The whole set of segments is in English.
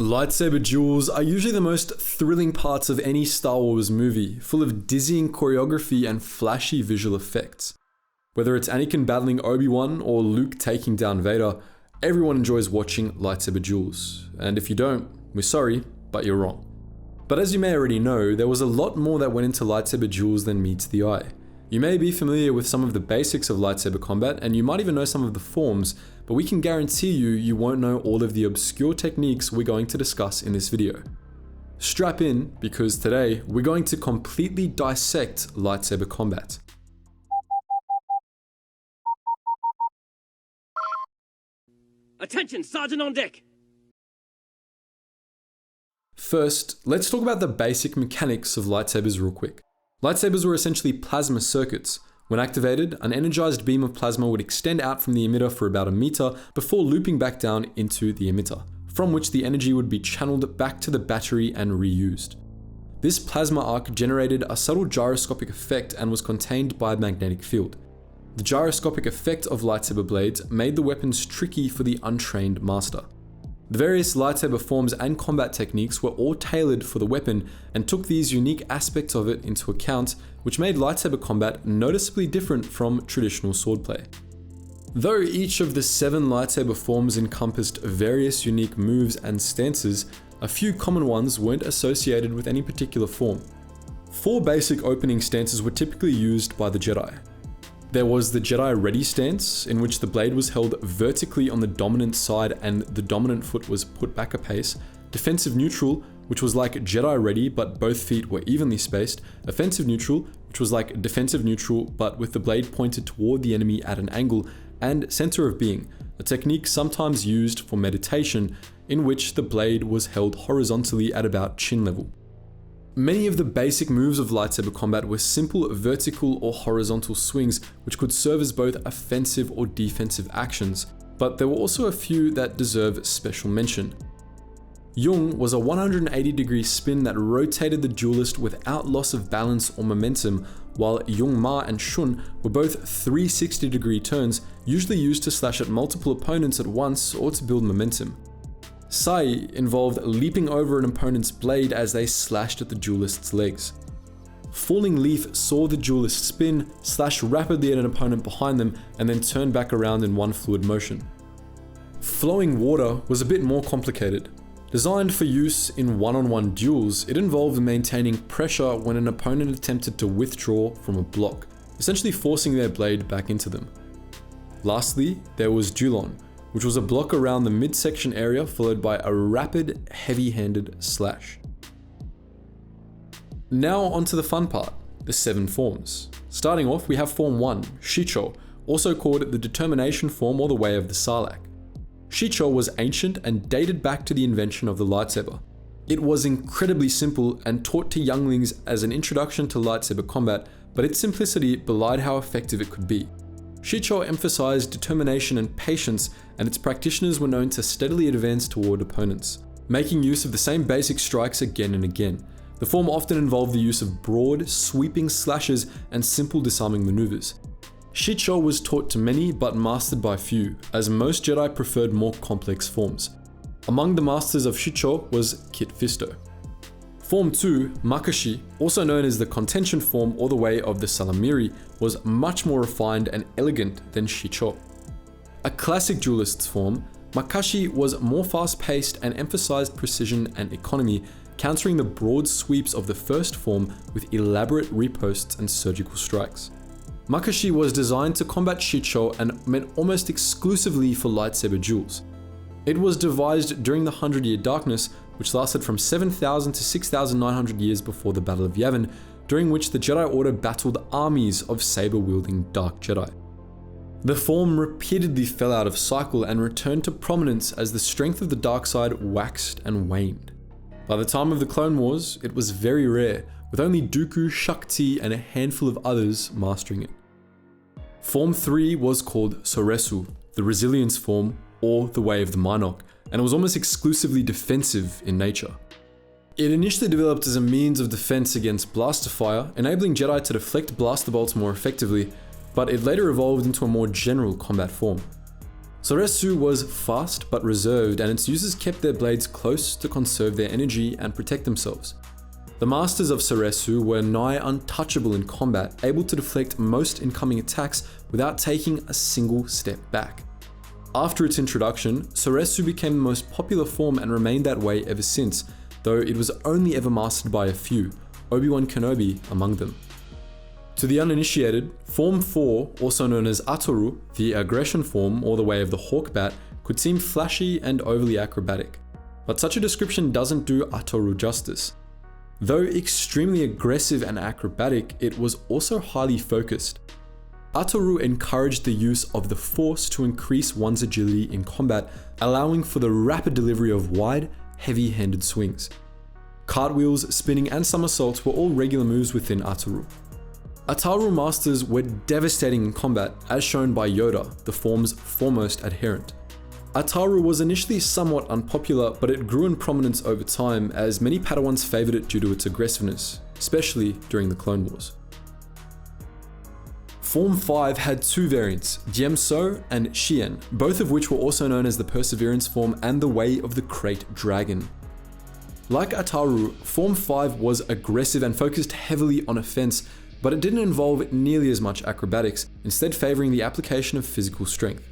Lightsaber duels are usually the most thrilling parts of any Star Wars movie, full of dizzying choreography and flashy visual effects. Whether it's Anakin battling Obi-Wan or Luke taking down Vader, everyone enjoys watching lightsaber duels. And if you don't, we're sorry, but you're wrong. But as you may already know, there was a lot more that went into lightsaber duels than meets the eye. You may be familiar with some of the basics of lightsaber combat, and you might even know some of the forms, but we can guarantee you won't know all of the obscure techniques we're going to discuss in this video. Strap in, because today we're going to completely dissect lightsaber combat. Attention, Sergeant on deck! First, let's talk about the basic mechanics of lightsabers real quick. Lightsabers were essentially plasma circuits. When activated, an energized beam of plasma would extend out from the emitter for about a meter before looping back down into the emitter, from which the energy would be channeled back to the battery and reused. This plasma arc generated a subtle gyroscopic effect and was contained by a magnetic field. The gyroscopic effect of lightsaber blades made the weapons tricky for the untrained master. The various lightsaber forms and combat techniques were all tailored for the weapon and took these unique aspects of it into account, which made lightsaber combat noticeably different from traditional swordplay. Though each of the 7 lightsaber forms encompassed various unique moves and stances, a few common ones weren't associated with any particular form. 4 basic opening stances were typically used by the Jedi. There was the Jedi Ready stance, in which the blade was held vertically on the dominant side and the dominant foot was put back a pace. Defensive Neutral, which was like Jedi Ready but both feet were evenly spaced. Offensive Neutral, which was like Defensive Neutral but with the blade pointed toward the enemy at an angle. And Center of Being, a technique sometimes used for meditation, in which the blade was held horizontally at about chin level. Many of the basic moves of lightsaber combat were simple vertical or horizontal swings which could serve as both offensive or defensive actions, but there were also a few that deserve special mention. Yung was a 180-degree spin that rotated the duelist without loss of balance or momentum, while Yung Ma and Shun were both 360-degree turns, usually used to slash at multiple opponents at once or to build momentum. Sai involved leaping over an opponent's blade as they slashed at the duelist's legs. Falling Leaf saw the duelist spin, slash rapidly at an opponent behind them, and then turn back around in one fluid motion. Flowing Water was a bit more complicated. Designed for use in one-on-one duels, it involved maintaining pressure when an opponent attempted to withdraw from a block, essentially forcing their blade back into them. Lastly, there was Dulon, which was a block around the midsection area followed by a rapid, heavy-handed slash. Now onto the fun part, the 7 forms. Starting off, we have Form 1, Shii-Cho, also called the Determination form or the Way of the Sarlacc. Shii-Cho was ancient and dated back to the invention of the lightsaber. It was incredibly simple and taught to younglings as an introduction to lightsaber combat, but its simplicity belied how effective it could be. Shii-Cho emphasized determination and patience, and its practitioners were known to steadily advance toward opponents, making use of the same basic strikes again and again. The form often involved the use of broad, sweeping slashes and simple disarming maneuvers. Shii-Cho was taught to many but mastered by few, as most Jedi preferred more complex forms. Among the masters of Shii-Cho was Kit Fisto. Form 2, Makashi, also known as the Contention form or the Way of the Salamiri, was much more refined and elegant than Shii-Cho. A classic duelist's form, Makashi was more fast-paced and emphasized precision and economy, countering the broad sweeps of the first form with elaborate riposts and surgical strikes. Makashi was designed to combat Shii-Cho and meant almost exclusively for lightsaber duels. It was devised during the 100-Year Darkness, which lasted from 7,000 to 6,900 years before the Battle of Yavin, during which the Jedi Order battled armies of saber-wielding Dark Jedi. The form repeatedly fell out of cycle and returned to prominence as the strength of the dark side waxed and waned. By the time of the Clone Wars, it was very rare, with only Dooku, Shakti, and a handful of others mastering it. Form 3 was called Soresu, the Resilience form, or the Way of the Minok, and it was almost exclusively defensive in nature. It initially developed as a means of defense against blaster fire, enabling Jedi to deflect blaster bolts more effectively, but it later evolved into a more general combat form. Soretsu was fast but reserved, and its users kept their blades close to conserve their energy and protect themselves. The masters of Soretsu were nigh untouchable in combat, able to deflect most incoming attacks without taking a single step back. After its introduction, Soretsu became the most popular form and remained that way ever since, though it was only ever mastered by a few, Obi-Wan Kenobi among them. To the uninitiated, Form 4, also known as Atoru, the aggression form or the way of the hawk bat, could seem flashy and overly acrobatic. But such a description doesn't do Atoru justice. Though extremely aggressive and acrobatic, it was also highly focused. Atoru encouraged the use of the Force to increase one's agility in combat, allowing for the rapid delivery of wide, heavy-handed swings. Cartwheels, spinning, and somersaults were all regular moves within Atoru. Ataru masters were devastating in combat, as shown by Yoda, the form's foremost adherent. Ataru was initially somewhat unpopular, but it grew in prominence over time as many Padawans favored it due to its aggressiveness, especially during the Clone Wars. Form 5 had two variants, Jiemso and Shien, both of which were also known as the Perseverance form and the Way of the Krayt Dragon. Like Ataru, Form 5 was aggressive and focused heavily on offense, but it didn't involve nearly as much acrobatics, instead favoring the application of physical strength.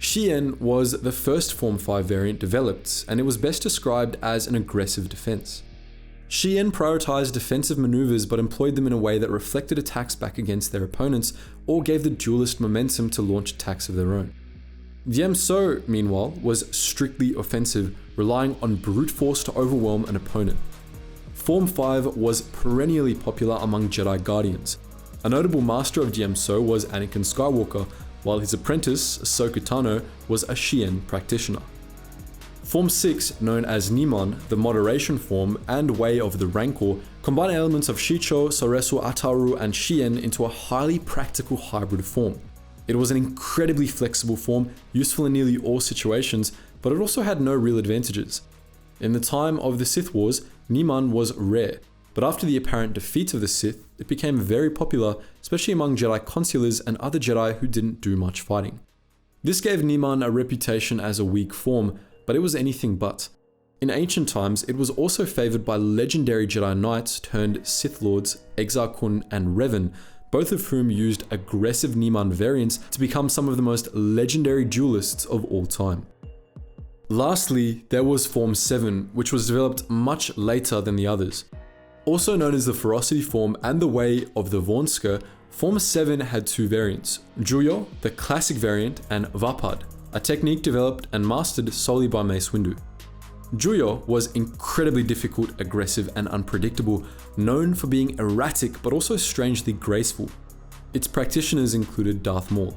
Shien was the first Form 5 variant developed, and it was best described as an aggressive defense. Shien prioritized defensive maneuvers but employed them in a way that reflected attacks back against their opponents or gave the duelist momentum to launch attacks of their own. Jiemso, meanwhile, was strictly offensive, relying on brute force to overwhelm an opponent. Form 5 was perennially popular among Jedi Guardians. A notable master of Jiemso was Anakin Skywalker, while his apprentice, Ahsoka Tano, was a Shien practitioner. Form 6, known as Niman, the moderation form and way of the Rancor, combine elements of Shii-Cho, Soretsu, Ataru, and Shien into a highly practical hybrid form. It was an incredibly flexible form, useful in nearly all situations, but it also had no real advantages. In the time of the Sith Wars, Niman was rare, but after the apparent defeat of the Sith, it became very popular, especially among Jedi consulars and other Jedi who didn't do much fighting. This gave Niman a reputation as a weak form, but it was anything but. In ancient times, it was also favored by legendary Jedi Knights turned Sith Lords Exar Kun and Revan, both of whom used aggressive Niman variants to become some of the most legendary duelists of all time. Lastly, there was Form 7, which was developed much later than the others. Also known as the Ferocity form and the Way of the Vornsker, Form 7 had two variants, Juyo, the classic variant, and Vapad, a technique developed and mastered solely by Mace Windu. Juyo was incredibly difficult, aggressive, and unpredictable, known for being erratic but also strangely graceful. Its practitioners included Darth Maul.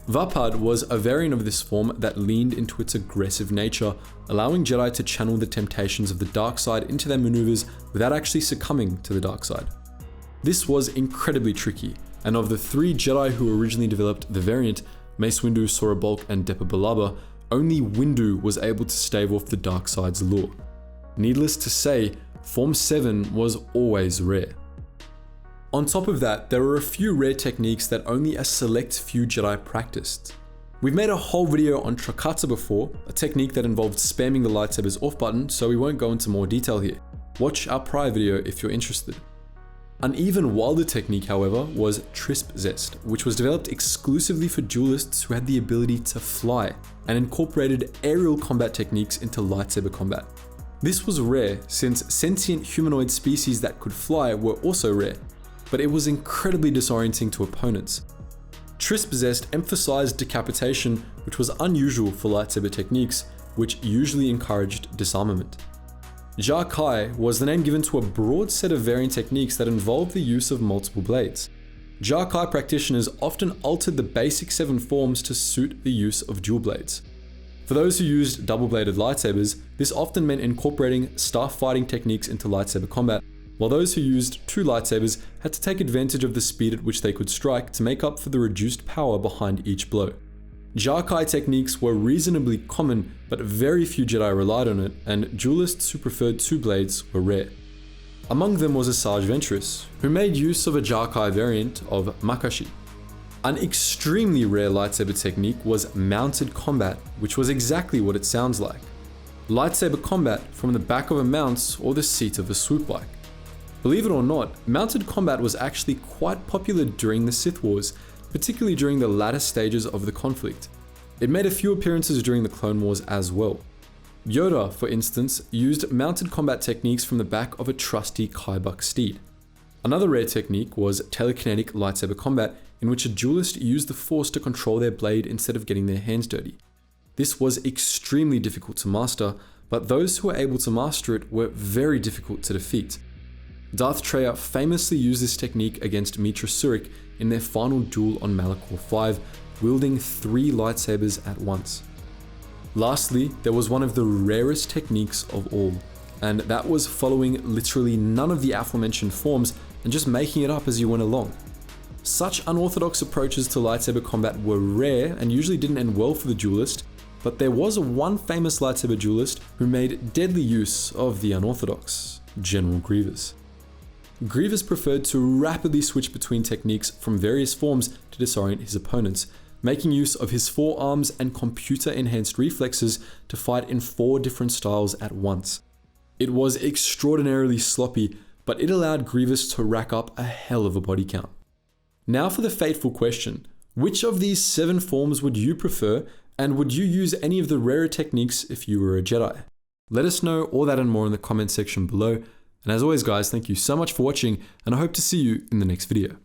Vapad was a variant of this form that leaned into its aggressive nature, allowing Jedi to channel the temptations of the dark side into their maneuvers without actually succumbing to the dark side. This was incredibly tricky, and of the three Jedi who originally developed the variant, Mace Windu, Sora Bulk, and Depa Billaba, only Windu was able to stave off the dark side's lure. Needless to say, Form 7 was always rare. On top of that, there were a few rare techniques that only a select few Jedi practiced. We've made a whole video on Trakata before, a technique that involved spamming the lightsaber's off button, so we won't go into more detail here. Watch our prior video if you're interested. An even wilder technique, however, was Trisp Zest, which was developed exclusively for duelists who had the ability to fly, and incorporated aerial combat techniques into lightsaber combat. This was rare, since sentient humanoid species that could fly were also rare, but it was incredibly disorienting to opponents. Trisp Zest emphasized decapitation, which was unusual for lightsaber techniques, which usually encouraged disarmament. Jar Kai was the name given to a broad set of variant techniques that involved the use of multiple blades. Jar Kai practitioners often altered the basic 7 forms to suit the use of dual blades. For those who used double-bladed lightsabers, this often meant incorporating staff fighting techniques into lightsaber combat, while those who used 2 lightsabers had to take advantage of the speed at which they could strike to make up for the reduced power behind each blow. Jar Kai techniques were reasonably common, but very few Jedi relied on it, and duelists who preferred 2 blades were rare. Among them was Asajj Ventress, who made use of a Jar Kai variant of Makashi. An extremely rare lightsaber technique was mounted combat, which was exactly what it sounds like. Lightsaber combat from the back of a mount or the seat of a swoop bike. Believe it or not, mounted combat was actually quite popular during the Sith Wars, particularly during the latter stages of the conflict. It made a few appearances during the Clone Wars as well. Yoda, for instance, used mounted combat techniques from the back of a trusty Kybuck steed. Another rare technique was telekinetic lightsaber combat, in which a duelist used the Force to control their blade instead of getting their hands dirty. This was extremely difficult to master, but those who were able to master it were very difficult to defeat. Darth Traya famously used this technique against Mitra Surik in their final duel on Malachor 5, wielding 3 lightsabers at once. Lastly, there was one of the rarest techniques of all, and that was following literally none of the aforementioned forms and just making it up as you went along. Such unorthodox approaches to lightsaber combat were rare and usually didn't end well for the duelist, but there was one famous lightsaber duelist who made deadly use of the unorthodox, General Grievous. Grievous preferred to rapidly switch between techniques from various forms to disorient his opponents, making use of his forearms and computer-enhanced reflexes to fight in 4 different styles at once. It was extraordinarily sloppy, but it allowed Grievous to rack up a hell of a body count. Now for the fateful question: which of these 7 forms would you prefer, and would you use any of the rarer techniques if you were a Jedi? Let us know all that and more in the comment section below, and as always guys, thank you so much for watching, and I hope to see you in the next video.